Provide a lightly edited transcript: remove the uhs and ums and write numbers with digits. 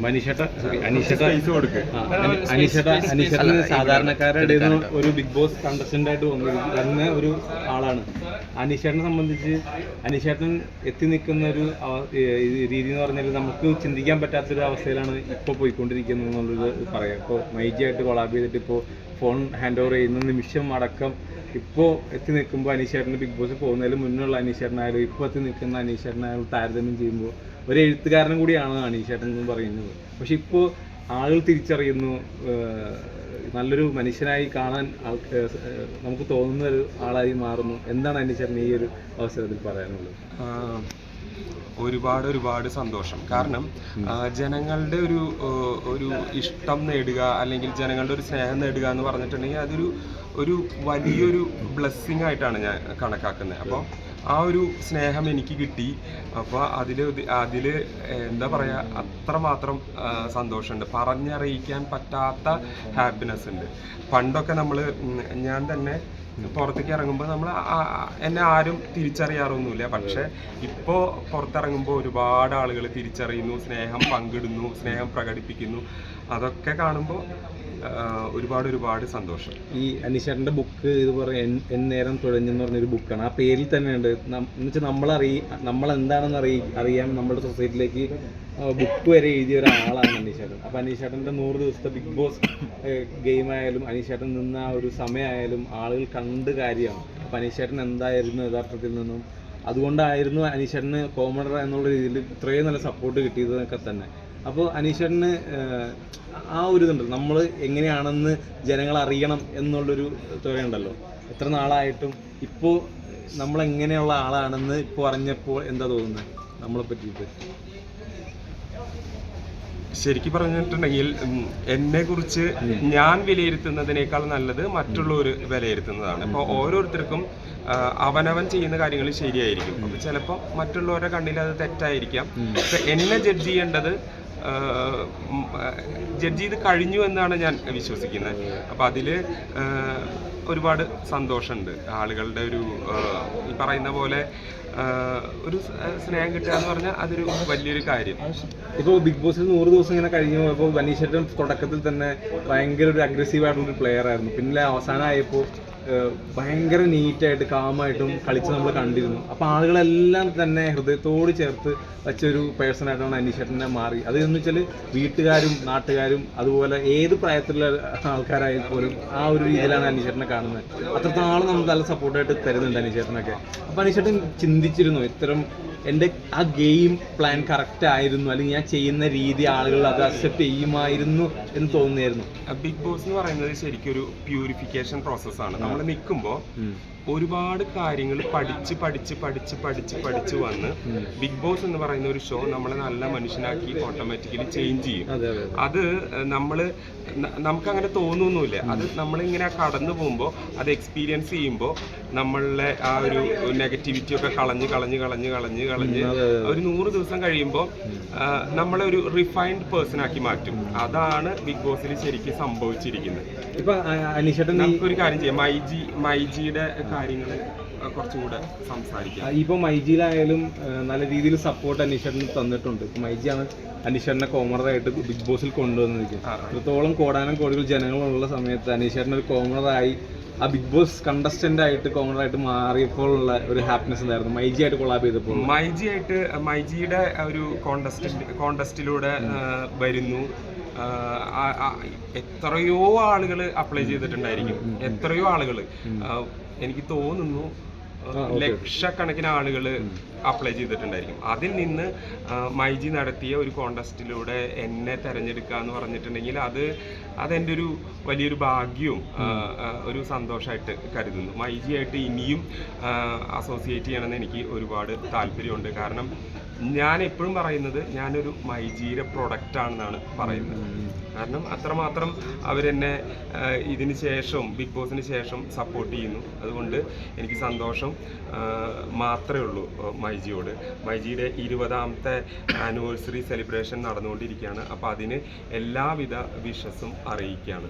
അനീഷേട്ടൻ സാധാരണക്കാരുടെ ഒരു big boss contestant ആയിട്ട് വന്ന ഒരു ആളാണ്. അനീഷേട്ടനെ സംബന്ധിച്ച് അനീഷേട്ടൻ എത്തി നിൽക്കുന്ന ഒരു രീതി എന്ന് പറഞ്ഞാൽ നമുക്ക് ചിന്തിക്കാൻ പറ്റാത്തൊരു അവസ്ഥയിലാണ് ഇപ്പോൾ പോയിക്കൊണ്ടിരിക്കുന്നത് എന്നുള്ളത് പറയാം. ഇപ്പോൾ മൈജിയായിട്ട് കൊളാബ് ചെയ്തിട്ട് ഇപ്പോൾ ഫോൺ ഹാൻഡ് ഓവർ ചെയ്യുന്ന നിമിഷം അടക്കം ഇപ്പോൾ എത്തി നിൽക്കുമ്പോൾ അനീഷേട്ടന് ബിഗ് ബോസ് പോകുന്നതിന് മുന്നുള്ള അനീഷേട്ടനായാലും ഇപ്പോൾ എത്തി നിൽക്കുന്ന അനീഷേട്ടനായാലും താരതമ്യം ചെയ്യുമ്പോൾ ഒരു എഴുത്തുകാരനും കൂടിയാണ് അനീഷേട്ടൻ എന്ന് പറയുന്നത്. പക്ഷെ ഇപ്പോൾ ആളുകൾ തിരിച്ചറിയുന്നു, നല്ലൊരു മനുഷ്യനായി കാണാൻ നമുക്ക് തോന്നുന്ന ഒരു ആളായി മാറുന്നു. എന്താണ് അനീഷേട്ടൻ ഈ ഒരു അവസരത്തിൽ പറയാനുള്ളത്? ഒരുപാട് സന്തോഷം. കാരണം ജനങ്ങളുടെ ഒരു ഇഷ്ടം നേടുക, അല്ലെങ്കിൽ ജനങ്ങളുടെ ഒരു സ്നേഹം നേടുക എന്ന് പറഞ്ഞിട്ടുണ്ടെങ്കിൽ അതൊരു വലിയൊരു ബ്ലെസ്സിങ് ആയിട്ടാണ് ഞാൻ കണക്കാക്കുന്നത്. അപ്പോൾ ആ ഒരു സ്നേഹം എനിക്ക് കിട്ടി. അപ്പോൾ അതിൽ എന്താ പറയുക, അത്രമാത്രം സന്തോഷമുണ്ട്, പറഞ്ഞറിയിക്കാൻ പറ്റാത്ത ഹാപ്പിനെസ് ഉണ്ട്. പണ്ടൊക്കെ ഞാൻ തന്നെ പുറത്തേക്ക് ഇറങ്ങുമ്പോൾ എന്നെ ആരും തിരിച്ചറിയാറൊന്നുമില്ല. പക്ഷെ ഇപ്പോൾ പുറത്തിറങ്ങുമ്പോൾ ഒരുപാട് ആളുകൾ തിരിച്ചറിയുന്നു, സ്നേഹം പങ്കിടുന്നു, സ്നേഹം പ്രകടിപ്പിക്കുന്നു. അതൊക്കെ കാണുമ്പോൾ ഒരുപാട് സന്തോഷം. ഈ അനീഷേട്ടൻ്റെ ബുക്ക് ഇതുപോലെ എന്നേരം തുഴഞ്ഞെന്ന് പറഞ്ഞൊരു ബുക്കാണ്. ആ പേരിൽ തന്നെയുണ്ട്. എന്നുവെച്ചാൽ നമ്മളെന്താണെന്ന് അറിയാൻ നമ്മുടെ സൊസൈറ്റിയിലേക്ക് ബുക്ക് വരെ എഴുതിയ ഒരാളാണ് അനീഷേട്ടൻ. അപ്പോൾ അനീഷേട്ടൻ്റെ 100 ദിവസത്തെ ബിഗ് ബോസ് ഗെയിം ആയാലും അനീഷേട്ടൻ നിന്ന ആ ഒരു സമയമായാലും ആളുകൾ കണ്ട് കാര്യമാണ്. അപ്പോൾ അനീഷേട്ടൻ എന്തായിരുന്നു യഥാർത്ഥത്തിൽ നിന്നും, അതുകൊണ്ടായിരുന്നു അനീഷേട്ടന് കോമഡർ എന്നുള്ള രീതിയിൽ ഇത്രയും നല്ല സപ്പോർട്ട് കിട്ടിയതൊക്കെ തന്നെ. അപ്പോൾ അനീഷേട്ടന് ആ ഒരു ഇതുണ്ടല്ലോ, നമ്മൾ എങ്ങനെയാണെന്ന് ജനങ്ങൾ അറിയണം എന്നുള്ളൊരു തുകയുണ്ടല്ലോ. എത്ര നാളായിട്ടും ഇപ്പോൾ നമ്മളെങ്ങനെയുള്ള ആളാണെന്ന് ഇപ്പോൾ അറിഞ്ഞപ്പോൾ എന്താ തോന്നുന്നത് നമ്മളെ പറ്റിയിട്ട്? ശരിക്കും പറഞ്ഞിട്ടുണ്ടെങ്കിൽ എന്നെക്കുറിച്ച് ഞാൻ വിലയിരുത്തുന്നതിനേക്കാൾ നല്ലത് മറ്റുള്ളവർ വിലയിരുത്തുന്നതാണ്. ഇപ്പോൾ ഓരോരുത്തർക്കും അവനവൻ ചെയ്യുന്ന കാര്യങ്ങൾ ശരിയായിരിക്കും. അപ്പോൾ ചിലപ്പോൾ മറ്റുള്ളവരുടെ കണ്ണിൽ അത് തെറ്റായിരിക്കാം. പക്ഷെ എന്നെ ജഡ്ജ് ചെയ്യേണ്ടത് ജഡ്ജ് ചെയ്ത് കഴിഞ്ഞു എന്നാണ് ഞാൻ വിശ്വസിക്കുന്നത്. അപ്പോൾ അതിൽ ഒരുപാട് സന്തോഷമുണ്ട്. ആളുകളുടെ ഈ പറയുന്ന പോലെ ഒരു സ്നേഹം കിട്ടുക എന്ന് പറഞ്ഞാൽ അതൊരു വലിയൊരു കാര്യം. ഇപ്പോൾ ബിഗ് ബോസിൽ 100 ദിവസം ഇങ്ങനെ കഴിഞ്ഞു പോയപ്പോൾ അനീഷേട്ടൻ തുടക്കത്തിൽ തന്നെ ഭയങ്കര ഒരു അഗ്രസീവ് ആയിട്ടുള്ളൊരു പ്ലെയർ ആയിരുന്നു. പിന്നെ അവസാനമായപ്പോൾ ഭയങ്കര നീറ്റായിട്ട് കാമായിട്ടും കളിച്ച് നമ്മൾ കണ്ടിരുന്നു. അപ്പോൾ ആളുകളെല്ലാം തന്നെ ഹൃദയത്തോട് ചേർത്ത് വെച്ചൊരു പേഴ്സണായിട്ടാണ് അനീഷേട്ടനെ മാറി. അതെന്ന് വെച്ചാൽ വീട്ടുകാരും നാട്ടുകാരും അതുപോലെ ഏത് പ്രായത്തിലുള്ള ആൾക്കാരായാലും പോലും ആ ഒരു രീതിയിലാണ് അനീഷേട്ടനെ കാണുന്നത്. അത്രത്തോളം നമ്മൾ നല്ല സപ്പോർട്ടായിട്ട് തരുന്നുണ്ട് അനീഷേട്ടനൊക്കെ. അപ്പോൾ അനീഷേട്ടൻ ചിന്തിച്ചിരുന്നു ഇത്തരം എൻ്റെ ആ ഗെയിം പ്ലാൻ കറക്റ്റ് ആയിരുന്നു, അല്ലെങ്കിൽ ഞാൻ ചെയ്യുന്ന രീതി ആളുകൾ അത് അക്സെപ്റ്റ് ചെയ്യുമായിരുന്നു എന്ന് തോന്നിയായിരുന്നു? ബിഗ് ബോസ് എന്ന് പറയുന്നത് ശരിക്കും ഒരു പ്യൂരിഫിക്കേഷൻ പ്രോസസ്സാണ്. നമ്മൾ നിൽക്കുമ്പോൾ ഒരുപാട് കാര്യങ്ങൾ പഠിച്ച് വന്ന് ബിഗ് ബോസ് എന്ന് പറയുന്ന ഒരു ഷോ നമ്മളെ നല്ല മനുഷ്യനാക്കി ഓട്ടോമാറ്റിക്കലി ചേഞ്ച് ചെയ്യും. അത് നമുക്കങ്ങനെ തോന്നുന്നില്ല. അത് നമ്മളിങ്ങനെ കടന്നു പോകുമ്പോൾ അത് എക്സ്പീരിയൻസ് ചെയ്യുമ്പോൾ നമ്മളുടെ ആ ഒരു നെഗറ്റിവിറ്റി ഒക്കെ കളഞ്ഞ് ഒരു 100 ദിവസം കഴിയുമ്പോൾ നമ്മളെ ഒരു റിഫൈൻഡ് പേഴ്സൺ ആക്കി മാറ്റും. അതാണ് ബിഗ് ബോസിൽ ശരിക്കും സംഭവിച്ചിരിക്കുന്നത്. ഇപ്പൊ അനീഷേട്ടൻ നമുക്കൊരു കാര്യം ചെയ്യാം, മൈജിയുടെ കാര്യങ്ങൾ കുറച്ചുകൂടെ സംസാരിക്കാം. ഇപ്പോൾ മൈജിയിലായാലും നല്ല രീതിയിൽ സപ്പോർട്ട് അനീഷേട്ടന് തന്നിട്ടുണ്ട്. ഇപ്പോൾ മൈജിയാണ് അനീഷേട്ടനെ കോമണറായിട്ട് ബിഗ് ബോസിൽ കൊണ്ടുവന്നിരിക്കുന്നത്. ഇത്രത്തോളം കോടാനും കോടികൾ ജനങ്ങളുള്ള സമയത്ത് അനീഷേട്ടൻ ഒരു കോമണറായി ആ ബിഗ് ബോസ് കണ്ടസ്റ്റന്റ് ആയിട്ട് കോമണറായിട്ട് മാറിയപ്പോഴുള്ള ഒരു ഹാപ്പിനെസ് ഉണ്ടായിരുന്നു മൈജി ആയിട്ട് കൊളാബ് ചെയ്തപ്പോൾ? മൈജിയുടെ ഒരു കോണ്ടസ്റ്റിലൂടെ വരുന്നു. എത്രയോ ആളുകൾ അപ്ലൈ ചെയ്തിട്ടുണ്ടായിരിക്കും. എത്രയോ ആളുകൾ, എനിക്ക് തോന്നുന്നു ലക്ഷക്കണക്കിന് ആളുകൾ അപ്ലൈ ചെയ്തിട്ടുണ്ടായിരിക്കും. അതിൽ നിന്ന് മൈജി നടത്തിയ ഒരു കോണ്ടസ്റ്റിലൂടെ എന്നെ തിരഞ്ഞെടുക്കുക എന്ന് പറഞ്ഞിട്ടുണ്ടെങ്കിൽ അതെൻ്റെ ഒരു വലിയൊരു ഭാഗ്യവും ഒരു സന്തോഷമായിട്ട് കരുതുന്നു. മൈജിയായിട്ട് ഇനിയും അസോസിയേറ്റ് ചെയ്യണമെന്ന് എനിക്ക് ഒരുപാട് താല്പര്യമുണ്ട്. കാരണം ഞാൻ എപ്പോഴും പറയുന്നത് ഞാനൊരു മൈജിയുടെ പ്രൊഡക്റ്റാണെന്നാണ് പറയുന്നത്. കാരണം അത്രമാത്രം അവരെന്നെ ഇതിന് ശേഷം ബിഗ് ബോസിന് ശേഷം സപ്പോർട്ട് ചെയ്യുന്നു. അതുകൊണ്ട് എനിക്ക് സന്തോഷം മാത്രമേ ഉള്ളൂ മൈജിയോട്. മൈജിയുടെ 20ാമത്തെ ആനിവേഴ്സറി സെലിബ്രേഷൻ നടന്നുകൊണ്ടിരിക്കുകയാണ്. അപ്പോൾ അതിന് എല്ലാവിധ വിഷസും അറിയിക്കുകയാണ്.